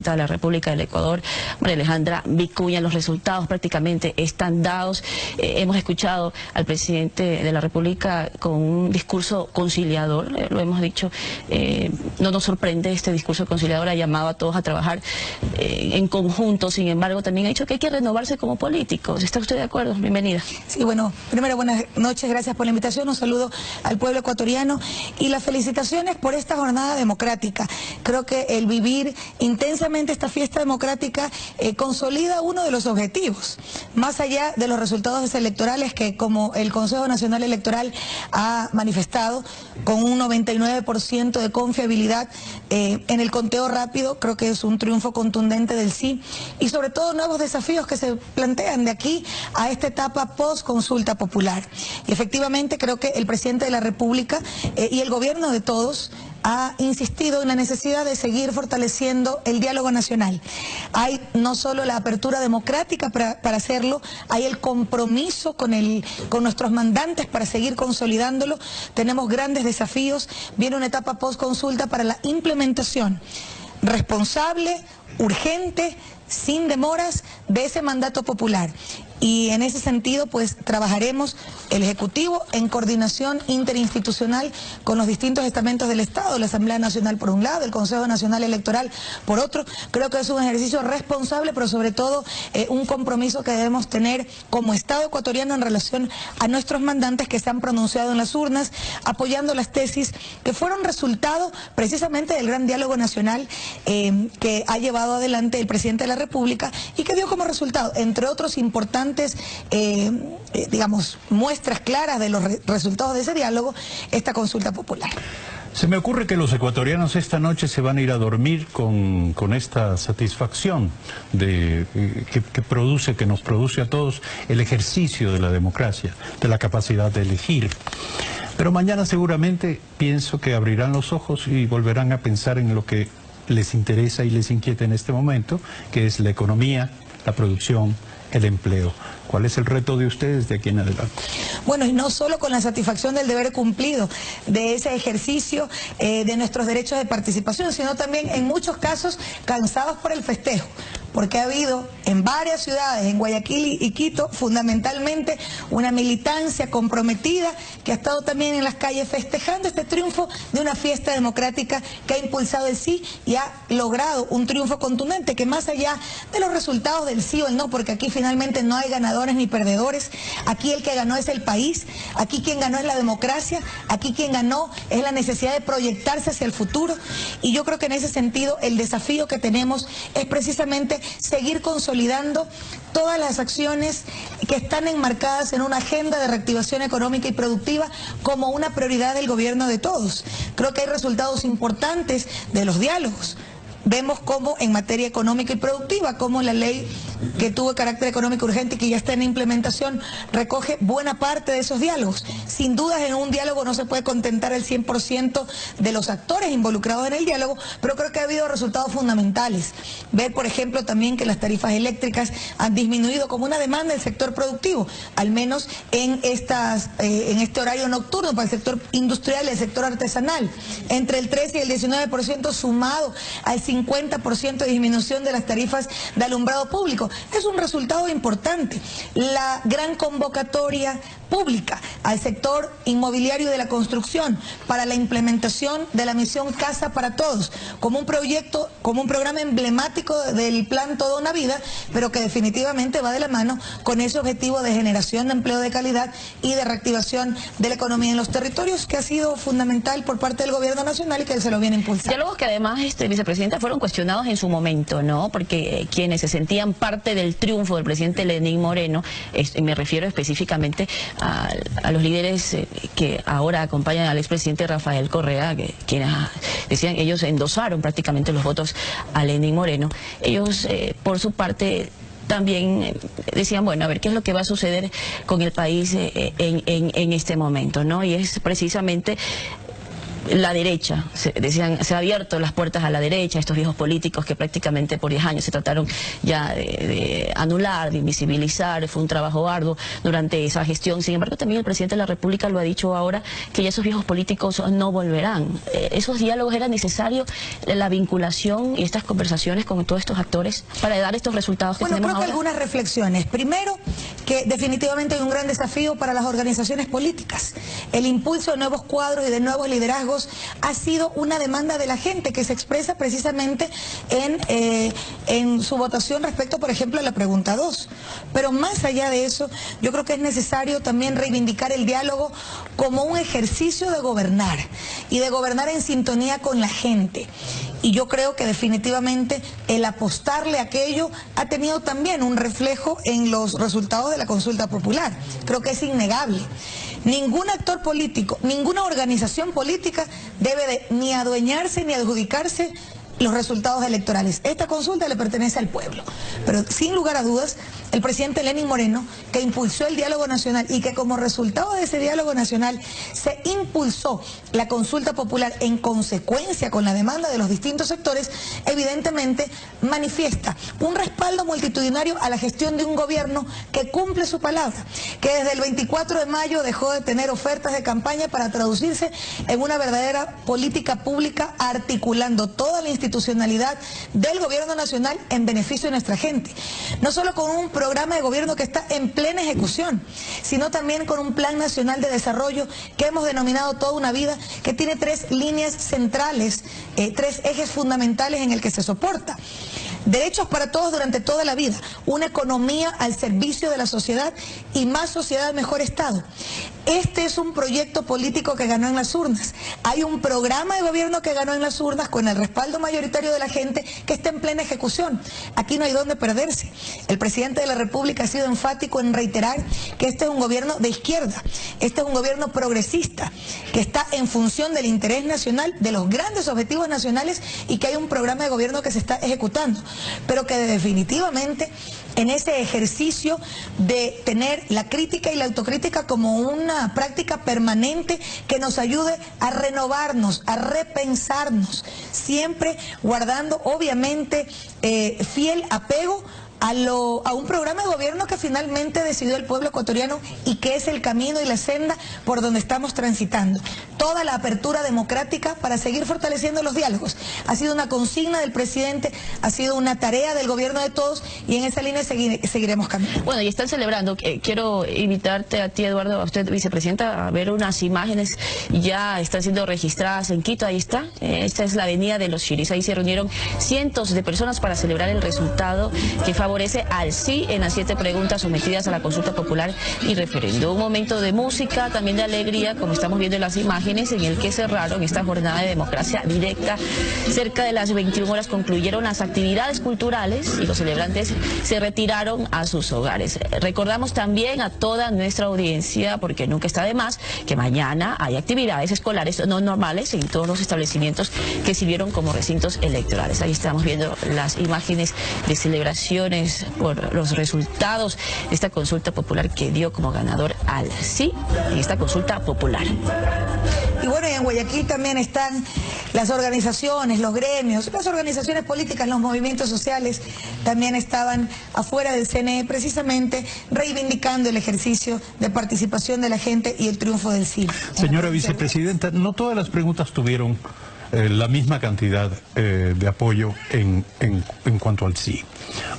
presidenta de la República del Ecuador, María Alejandra Vicuña. Los resultados prácticamente están dados. Hemos escuchado al presidente de la República con un discurso conciliador, lo hemos dicho, no nos sorprende este discurso conciliador, ha llamado a todos a trabajar en conjunto. Sin embargo, también ha dicho que hay que renovarse como políticos. ¿Está usted de acuerdo? Bienvenida. Sí, bueno, primero buenas noches, gracias por la invitación, un saludo al pueblo ecuatoriano y las felicitaciones por esta jornada democrática. Creo que el vivir intensamente esta fiesta democrática consolida uno de los objetivos, más allá de los resultados electorales que, como el Consejo Nacional Electoral ha manifestado, con un 99% de confiabilidad en el conteo rápido. Creo que es un triunfo contundente del sí, y sobre todo nuevos desafíos que se plantean de aquí a esta etapa post-consulta popular. Y efectivamente creo que el presidente de la República y el gobierno de todos ha insistido en la necesidad de seguir fortaleciendo el diálogo nacional. Hay no solo la apertura democrática para hacerlo, hay el compromiso con nuestros mandantes para seguir consolidándolo. Tenemos grandes desafíos, viene una etapa post-consulta para la implementación responsable, urgente, sin demoras, de ese mandato popular. Y en ese sentido, pues, trabajaremos el Ejecutivo en coordinación interinstitucional con los distintos estamentos del Estado, la Asamblea Nacional por un lado, el Consejo Nacional Electoral por otro. Creo que es un ejercicio responsable, pero sobre todo un compromiso que debemos tener como Estado ecuatoriano en relación a nuestros mandantes que se han pronunciado en las urnas, apoyando las tesis que fueron resultado precisamente del gran diálogo nacional que ha llevado adelante el presidente de la República y que dio como resultado, entre otros importantes digamos, muestras claras de los resultados de ese diálogo, esta consulta popular. Se me ocurre que los ecuatorianos esta noche se van a ir a dormir con esta satisfacción que nos produce a todos el ejercicio de la democracia, de la capacidad de elegir. Pero mañana seguramente pienso que abrirán los ojos y volverán a pensar en lo que les interesa y les inquieta en este momento, que es la economía, la producción, el empleo. ¿Cuál es el reto de ustedes de aquí en adelante? Bueno, y no solo con la satisfacción del deber cumplido, de ese ejercicio de nuestros derechos de participación, sino también en muchos casos cansados por el festejo, porque ha habido en varias ciudades, en Guayaquil y Quito, fundamentalmente una militancia comprometida que ha estado también en las calles festejando este triunfo de una fiesta democrática que ha impulsado el sí y ha logrado un triunfo contundente que, más allá de los resultados del sí o el no, porque aquí finalmente no hay ganadores ni perdedores, aquí el que ganó es el país, aquí quien ganó es la democracia, aquí quien ganó es la necesidad de proyectarse hacia el futuro. Y yo creo que en ese sentido el desafío que tenemos es precisamente seguir consolidando todas las acciones que están enmarcadas en una agenda de reactivación económica y productiva como una prioridad del gobierno de todos. Creo que hay resultados importantes de los diálogos. Vemos cómo en materia económica y productiva, como la ley que tuvo carácter económico urgente y que ya está en implementación, recoge buena parte de esos diálogos. Sin dudas, en un diálogo no se puede contentar el 100% de los actores involucrados en el diálogo, pero creo que ha habido resultados fundamentales. Ver, por ejemplo, también que las tarifas eléctricas han disminuido como una demanda del sector productivo, al menos en este horario nocturno para el sector industrial y el sector artesanal, entre el 13 y el 19% sumado al 50% de disminución de las tarifas de alumbrado público. Es un resultado importante. La gran convocatoria pública al sector inmobiliario de la construcción para la implementación de la misión Casa para Todos, como un proyecto, como un programa emblemático del plan Toda una Vida, pero que definitivamente va de la mano con ese objetivo de generación de empleo de calidad y de reactivación de la economía en los territorios, que ha sido fundamental por parte del gobierno nacional y que se lo viene impulsando. Diálogos que además, vicepresidenta, fueron cuestionados en su momento, ¿no? Porque quienes se sentían parte del triunfo del presidente Lenín Moreno, me refiero específicamente a los líderes que ahora acompañan al expresidente Rafael Correa, quienes decían, ellos endosaron prácticamente los votos a Lenín Moreno. Ellos, por su parte, también decían, bueno, a ver qué es lo que va a suceder con el país en este momento, ¿no? Y es precisamente la derecha, decían, se han abierto las puertas a la derecha, estos viejos políticos que prácticamente por 10 años se trataron ya de anular, de invisibilizar, fue un trabajo arduo durante esa gestión. Sin embargo, también el presidente de la República lo ha dicho ahora, que ya esos viejos políticos no volverán. Esos diálogos era necesario, la vinculación y estas conversaciones con todos estos actores para dar estos resultados que tenemos ahora. Bueno, creo que algunas reflexiones. Primero, que definitivamente hay un gran desafío para las organizaciones políticas. El impulso de nuevos cuadros y de nuevos liderazgos ha sido una demanda de la gente que se expresa precisamente en su votación respecto, por ejemplo, a la pregunta 2. Pero más allá de eso, yo creo que es necesario también reivindicar el diálogo como un ejercicio de gobernar y de gobernar en sintonía con la gente. Y yo creo que definitivamente el apostarle a aquello ha tenido también un reflejo en los resultados de la consulta popular. Creo que es innegable. Ningún actor político, ninguna organización política debe de ni adueñarse ni adjudicarse los resultados electorales. Esta consulta le pertenece al pueblo, pero sin lugar a dudas, el presidente Lenín Moreno, que impulsó el diálogo nacional y que como resultado de ese diálogo nacional se impulsó la consulta popular en consecuencia con la demanda de los distintos sectores, evidentemente manifiesta un respaldo multitudinario a la gestión de un gobierno que cumple su palabra, que desde el 24 de mayo dejó de tener ofertas de campaña para traducirse en una verdadera política pública, articulando toda la institucionalidad del gobierno nacional en beneficio de nuestra gente. No solo con un programa de gobierno que está en plena ejecución, sino también con un plan nacional de desarrollo que hemos denominado Toda una Vida, que tiene 3 líneas centrales, 3 ejes fundamentales en el que se soporta. Derechos para todos durante toda la vida, una economía al servicio de la sociedad y más sociedad, mejor Estado. Este es un proyecto político que ganó en las urnas. Hay un programa de gobierno que ganó en las urnas con el respaldo mayoritario de la gente que está en plena ejecución. Aquí no hay dónde perderse. El presidente de la República ha sido enfático en reiterar que este es un gobierno de izquierda, este es un gobierno progresista, que está en función del interés nacional, de los grandes objetivos nacionales y que hay un programa de gobierno que se está ejecutando, pero que definitivamente en ese ejercicio de tener la crítica y la autocrítica como una práctica permanente que nos ayude a renovarnos, a repensarnos, siempre guardando obviamente fiel apego a un programa de gobierno que finalmente decidió el pueblo ecuatoriano y que es el camino y la senda por donde estamos transitando. Toda la apertura democrática para seguir fortaleciendo los diálogos. Ha sido una consigna del presidente, ha sido una tarea del gobierno de todos y en esa línea seguiremos caminando. Bueno, y están celebrando, quiero invitarte a ti, Eduardo, a usted, vicepresidenta, a ver unas imágenes, ya están siendo registradas en Quito, ahí está, esta es la avenida de los Chiris, ahí se reunieron cientos de personas para celebrar el resultado que favorece al sí en las 7 preguntas sometidas a la consulta popular y referendo. Un momento de música, también de alegría, como estamos viendo en las imágenes, en el que cerraron esta jornada de democracia directa. Cerca de las 21 horas concluyeron las actividades culturales y los celebrantes se retiraron a sus hogares. Recordamos también a toda nuestra audiencia, porque nunca está de más, que mañana hay actividades escolares no normales en todos los establecimientos que sirvieron como recintos electorales. Ahí estamos viendo las imágenes de celebraciones por los resultados de esta consulta popular que dio como ganador al sí en esta consulta popular. Y bueno, y en Guayaquil también están las organizaciones, los gremios, las organizaciones políticas, los movimientos sociales también estaban afuera del CNE precisamente reivindicando el ejercicio de participación de la gente y el triunfo del sí. Señora vicepresidenta, no todas las preguntas tuvieron la misma cantidad de apoyo en cuanto al sí.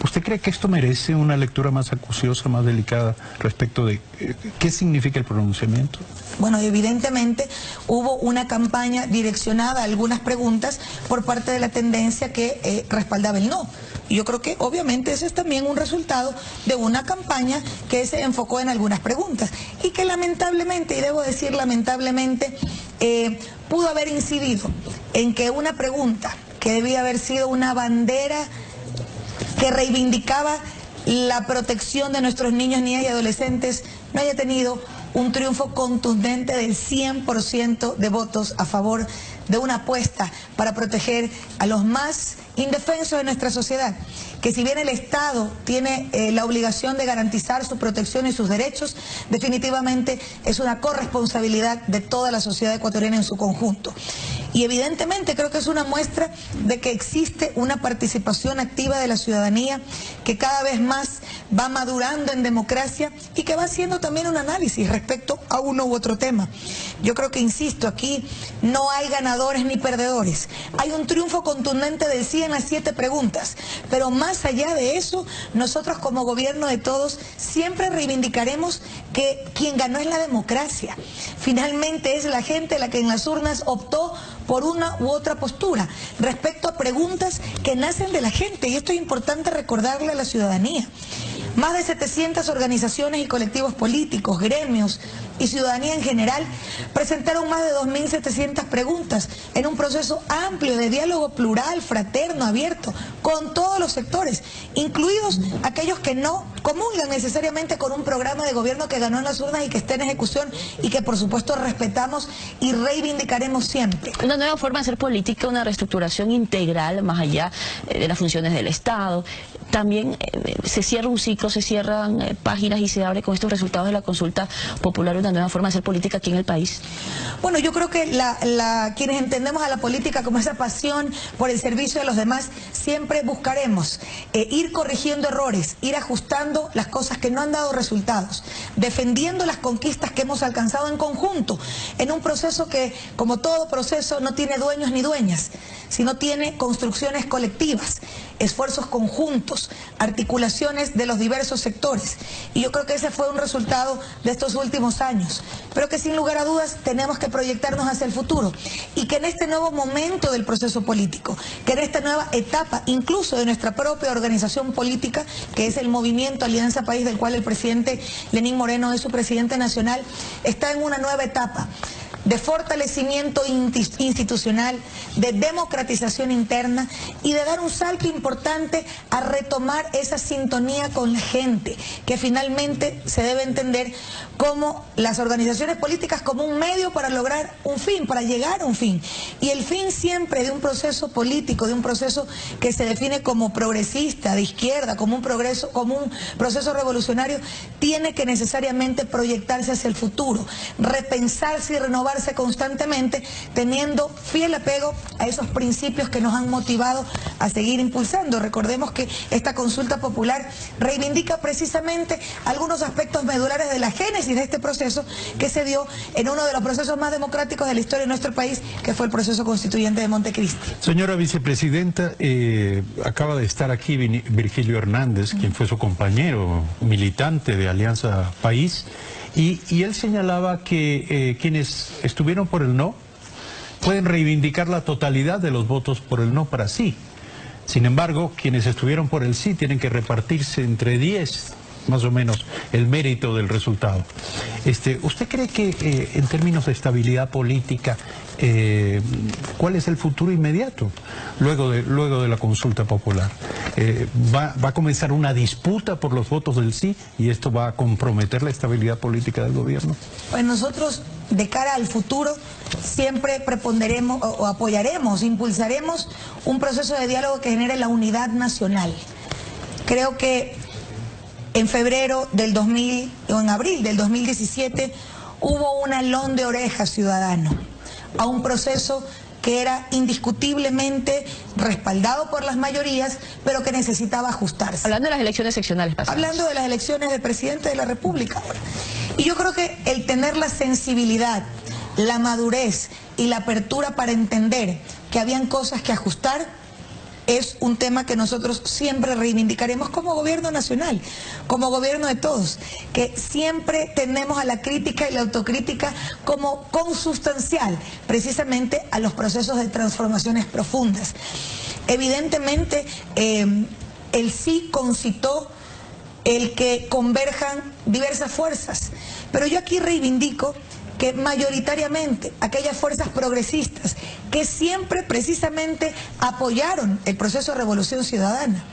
¿Usted cree que esto merece una lectura más acuciosa, más delicada respecto de qué significa el pronunciamiento? Bueno, evidentemente hubo una campaña direccionada a algunas preguntas por parte de la tendencia que respaldaba el no. Y yo creo que obviamente ese es también un resultado de una campaña que se enfocó en algunas preguntas y que lamentablemente, y debo decir lamentablemente, pudo haber incidido en que una pregunta que debía haber sido una bandera que reivindicaba la protección de nuestros niños, niñas y adolescentes no haya tenido un triunfo contundente del 100% de votos a favor de una apuesta para proteger a los más indefensos de nuestra sociedad, que que si bien el Estado tiene la obligación de garantizar su protección y sus derechos, definitivamente es una corresponsabilidad de toda la sociedad ecuatoriana en su conjunto. Y evidentemente creo que es una muestra de que existe una participación activa de la ciudadanía que cada vez más va madurando en democracia y que va haciendo también un análisis respecto a uno u otro tema. Yo creo que, insisto, aquí no hay ganadores ni perdedores. Hay un triunfo contundente del sí en las 7 preguntas, pero más allá de eso, nosotros como gobierno de todos siempre reivindicaremos que quien ganó es la democracia. Finalmente es la gente la que en las urnas optó por una u otra postura respecto a preguntas que nacen de la gente, y esto es importante recordarle a la ciudadanía. Más de 700 organizaciones y colectivos políticos, gremios y ciudadanía en general presentaron más de 2.700 preguntas en un proceso amplio de diálogo plural, fraterno, abierto, con todos los sectores, incluidos aquellos que no comulgan necesariamente con un programa de gobierno que ganó en las urnas y que está en ejecución y que por supuesto respetamos y reivindicaremos siempre. Una nueva forma de hacer política, una reestructuración integral más allá de las funciones del Estado. También se cierra un ciclo, se cierran páginas y se abre con estos resultados de la consulta popular una nueva forma de hacer política aquí en el país. Bueno, yo creo que quienes entendemos a la política como esa pasión por el servicio de los demás, siempre buscaremos ir corrigiendo errores, ir ajustando las cosas que no han dado resultados, defendiendo las conquistas que hemos alcanzado en conjunto, en un proceso que, como todo proceso, no tiene dueños ni dueñas, sino tiene construcciones colectivas, esfuerzos conjuntos, articulaciones de los diversos sectores. Y yo creo que ese fue un resultado de estos últimos años, pero que sin lugar a dudas tenemos que proyectarnos hacia el futuro, y que en este nuevo momento del proceso político, que en esta nueva etapa, incluso de nuestra propia organización política, que es el movimiento Alianza País, del cual el presidente Lenín Moreno es su presidente nacional, está en una nueva etapa de fortalecimiento institucional, de democratización interna y de dar un salto importante a retomar esa sintonía con la gente, que finalmente se debe entender como las organizaciones políticas como un medio para lograr un fin, para llegar a un fin. Y el fin siempre de un proceso político, de un proceso que se define como progresista, de izquierda, como un proceso revolucionario, tiene que necesariamente proyectarse hacia el futuro, repensarse y renovarse constantemente, teniendo fiel apego a esos principios que nos han motivado a seguir impulsando. Recordemos que esta consulta popular reivindica precisamente algunos aspectos medulares de la génesis de este proceso que se dio en uno de los procesos más democráticos de la historia de nuestro país, que fue el proceso constituyente de Montecristi. Señora vicepresidenta, acaba de estar aquí Virgilio Hernández, quien fue su compañero militante de Alianza País, y él señalaba que quienes estuvieron por el no pueden reivindicar la totalidad de los votos por el no para sí. Sin embargo, quienes estuvieron por el sí tienen que repartirse entre 10, más o menos, el mérito del resultado. ¿Usted cree que en términos de estabilidad política, cuál es el futuro inmediato luego de la consulta popular? ¿Va a comenzar una disputa por los votos del sí y esto va a comprometer la estabilidad política del gobierno? Pues nosotros, de cara al futuro, siempre preponderemos o apoyaremos, impulsaremos un proceso de diálogo que genere la unidad nacional. Creo que en febrero del en abril del 2017 hubo un alón de orejas ciudadano a un proceso que era indiscutiblemente respaldado por las mayorías, pero que necesitaba ajustarse. Hablando de las elecciones seccionales pasadas. Hablando de las elecciones del presidente de la República ahora. Y yo creo que el tener la sensibilidad, la madurez y la apertura para entender que habían cosas que ajustar es un tema que nosotros siempre reivindicaremos como gobierno nacional, como gobierno de todos, que siempre tenemos a la crítica y la autocrítica como consustancial precisamente a los procesos de transformaciones profundas. Evidentemente, el sí concitó el que converjan diversas fuerzas, pero yo aquí reivindico que mayoritariamente aquellas fuerzas progresistas que siempre precisamente apoyaron el proceso de revolución ciudadana,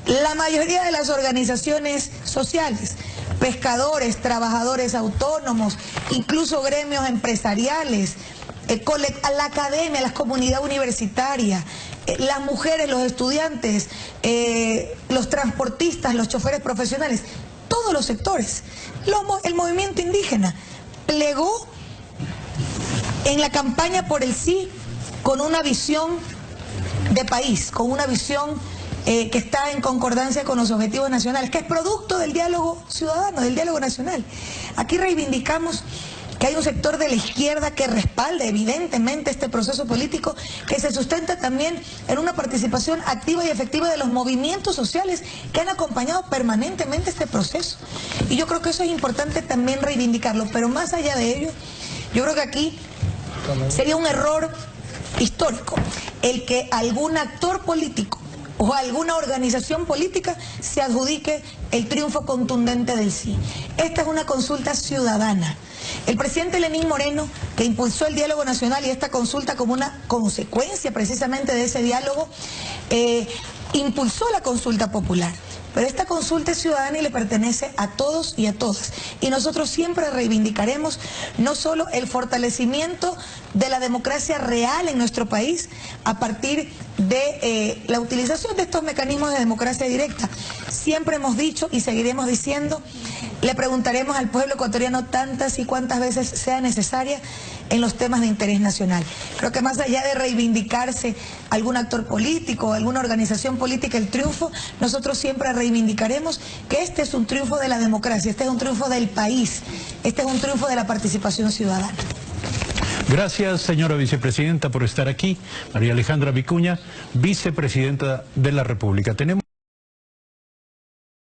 la mayoría de las organizaciones sociales, pescadores, trabajadores autónomos, incluso gremios empresariales, a la academia, la comunidad universitaria, las mujeres, los estudiantes, los transportistas, los choferes profesionales, todos los sectores. El movimiento indígena plegó en la campaña por el sí con una visión de país, con una visión que está en concordancia con los objetivos nacionales, que es producto del diálogo ciudadano, del diálogo nacional. Aquí reivindicamos que hay un sector de la izquierda que respalda evidentemente este proceso político, que se sustenta también en una participación activa y efectiva de los movimientos sociales que han acompañado permanentemente este proceso. Y yo creo que eso es importante también reivindicarlo, pero más allá de ello, yo creo que aquí sería un error histórico el que algún actor político o alguna organización política se adjudique el triunfo contundente del sí. Esta es una consulta ciudadana. El presidente Lenín Moreno, que impulsó el diálogo nacional y esta consulta como una consecuencia precisamente de ese diálogo, impulsó la consulta popular. Pero esta consulta es ciudadana y le pertenece a todos y a todas. Y nosotros siempre reivindicaremos no solo el fortalecimiento de la democracia real en nuestro país a partir de la utilización de estos mecanismos de democracia directa. Siempre hemos dicho y seguiremos diciendo, le preguntaremos al pueblo ecuatoriano tantas y cuantas veces sea necesaria en los temas de interés nacional. Creo que más allá de reivindicarse algún actor político, alguna organización política el triunfo, nosotros siempre reivindicaremos que este es un triunfo de la democracia, este es un triunfo del país, este es un triunfo de la participación ciudadana. Gracias, señora vicepresidenta, por estar aquí. María Alejandra Vicuña, vicepresidenta de la República.